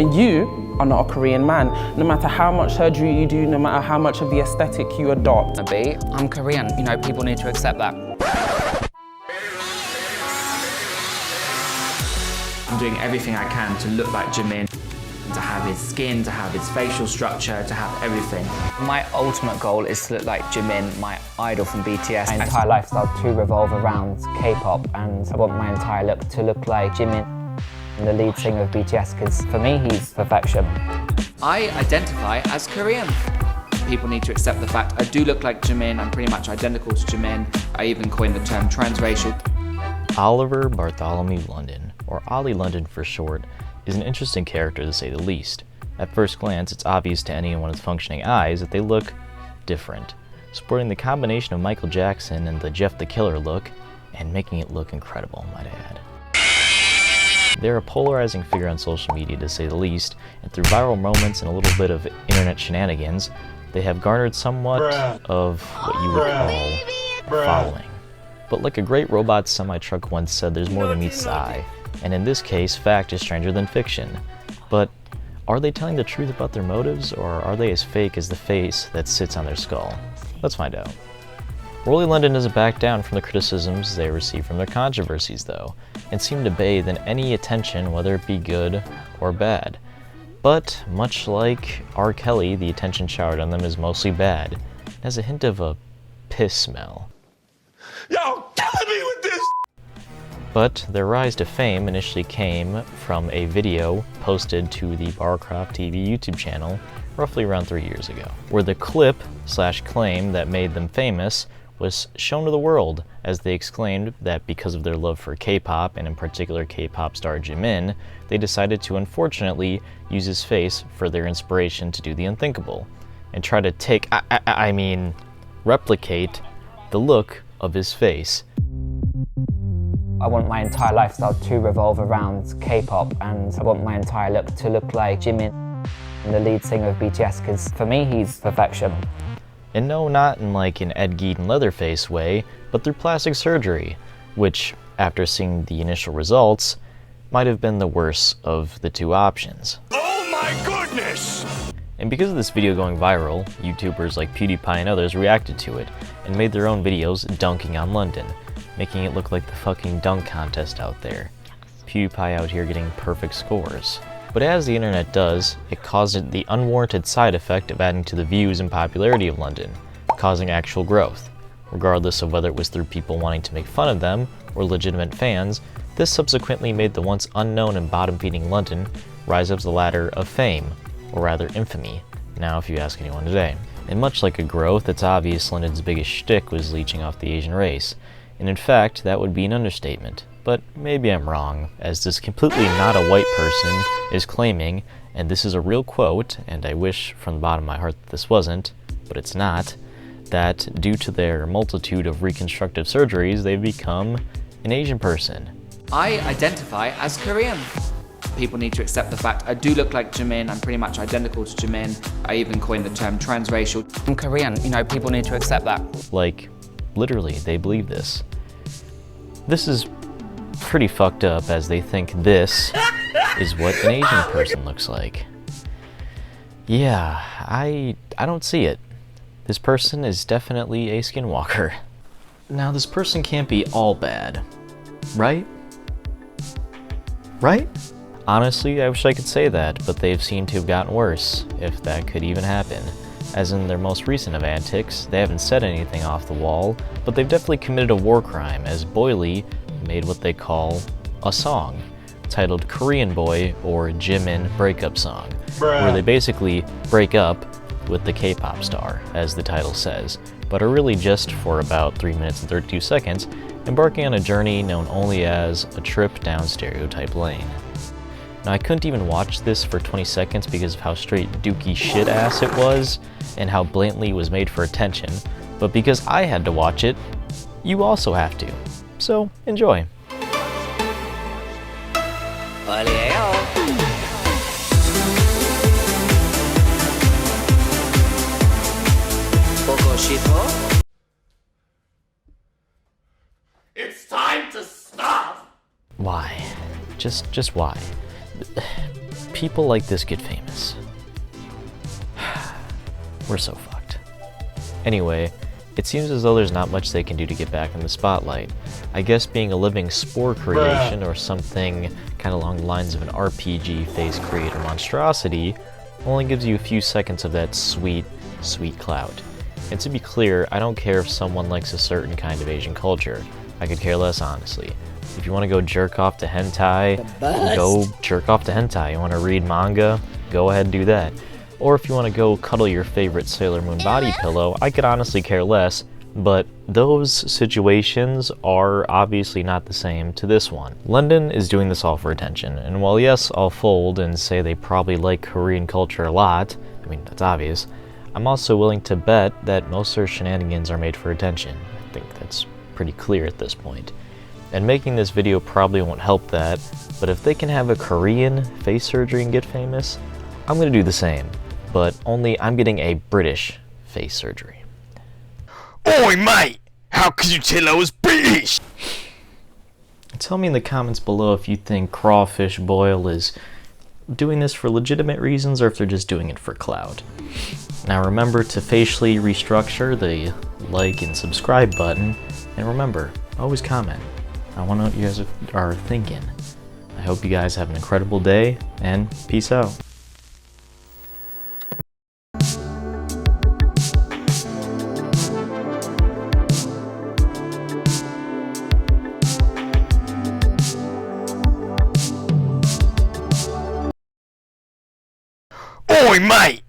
And you are not a Korean man. No matter how much surgery you do, no matter how much of the aesthetic you adopt. I'm Korean, you know, people need to accept that. I'm doing everything I can to look like Jimin, to have his skin, to have his facial structure, to have everything. My ultimate goal is to look like Jimin, my idol from BTS. My entire lifestyle to revolve around K-pop, and I want my entire look to look like Jimin, the lead singer of BTS, because for me, he's perfection. I identify as Korean. People need to accept the fact I do look like Jimin. I'm pretty much identical to Jimin. I even coined the term transracial. Oliver Bartholomew London, or Oli London for short, is an interesting character to say the least. At first glance, it's obvious to anyone with functioning eyes that they look different, sporting the combination of Michael Jackson and the Jeff the Killer look, and making it look incredible, might I add. They're a polarizing figure on social media to say the least, and through viral moments and a little bit of internet shenanigans, they have garnered somewhat of what you would call a following. But like a great robot semi-truck once said, there's more than meets the eye. And in this case, fact is stranger than fiction. But are they telling the truth about their motives, or are they as fake as the face that sits on their skull? Let's find out. Oli London doesn't back down from the criticisms they receive from their controversies, though, and seem to bathe in any attention, whether it be good or bad. But, much like R. Kelly, the attention showered on them is mostly bad. It has a hint of a piss smell. Y'all killing me with this! But their rise to fame initially came from a video posted to the Barcroft TV YouTube channel roughly around 3 years ago, where the clip/claim that made them famous was shown to the world as they exclaimed that because of their love for K-pop, and in particular K-pop star Jimin, they decided to unfortunately use his face for their inspiration to do the unthinkable, and try to replicate the look of his face. I want my entire lifestyle to revolve around K-pop, and I want my entire look to look like Jimin, the lead singer of BTS, because for me, he's perfection. And no, not in like an Ed Gein Leatherface way, but through plastic surgery, which, after seeing the initial results, might have been the worst of the two options. Oh my goodness! And because of this video going viral, YouTubers like PewDiePie and others reacted to it, and made their own videos dunking on London, making it look like the fucking dunk contest out there. PewDiePie out here getting perfect scores. But as the internet does, it caused the unwarranted side effect of adding to the views and popularity of London, causing actual growth. Regardless of whether it was through people wanting to make fun of them or legitimate fans, this subsequently made the once unknown and bottom-feeding London rise up the ladder of fame, or rather infamy, now if you ask anyone today. And much like a growth, it's obvious London's biggest shtick was leeching off the Asian race. And in fact, that would be an understatement. But maybe I'm wrong, as this completely not a white person is claiming, and this is a real quote, and I wish from the bottom of my heart that this wasn't, but it's not, that due to their multitude of reconstructive surgeries, they've become an Asian person. I identify as Korean. People need to accept the fact I do look like Jimin. I'm pretty much identical to Jimin. I even coined the term transracial. I'm Korean, you know, people need to accept that. Like, literally, they believe this. This is pretty fucked up, as they think this is what an Asian person looks like. Yeah, I don't see it. This person is definitely a skinwalker. Now, this person can't be all bad, right? Right? Honestly, I wish I could say that, but they've seemed to have gotten worse, if that could even happen. As in their most recent of antics, they haven't said anything off the wall, but they've definitely committed a war crime, as Boily made what they call a song, titled Korean Boy or Jimin Breakup Song, where they basically break up with the K-pop star, as the title says, but are really just for about 3 minutes and 32 seconds, embarking on a journey known only as a trip down stereotype lane. Now, I couldn't even watch this for 20 seconds because of how straight dookie shit ass it was, and how blatantly it was made for attention, but because I had to watch it, you also have to. So, enjoy. It's time to stop! Why? Just why? people like this get famous. We're so fucked. Anyway, it seems as though there's not much they can do to get back in the spotlight. I guess being a living spore creation or something kind of along the lines of an RPG face creator monstrosity only gives you a few seconds of that sweet, sweet clout. And to be clear, I don't care if someone likes a certain kind of Asian culture. I could care less, honestly. If you want to go jerk off to hentai, go jerk off to hentai. You want to read manga, go ahead and do that. Or if you want to go cuddle your favorite Sailor Moon body pillow, I could honestly care less, but those situations are obviously not the same to this one. London is doing this all for attention, and while yes, I'll fold and say they probably like Korean culture a lot, I mean, that's obvious, I'm also willing to bet that most of their shenanigans are made for attention. I think that's pretty clear at this point. And making this video probably won't help that, but if they can have a Korean face surgery and get famous, I'm gonna do the same. But only I'm getting a British face surgery. Oi, mate! How could you tell I was British? Tell me in the comments below if you think Crawfish Boil is doing this for legitimate reasons or if they're just doing it for clout. Now remember to facially restructure the like and subscribe button, and remember, always comment. I want to know what you guys are thinking. I hope you guys have an incredible day, and peace out. Oi, mate!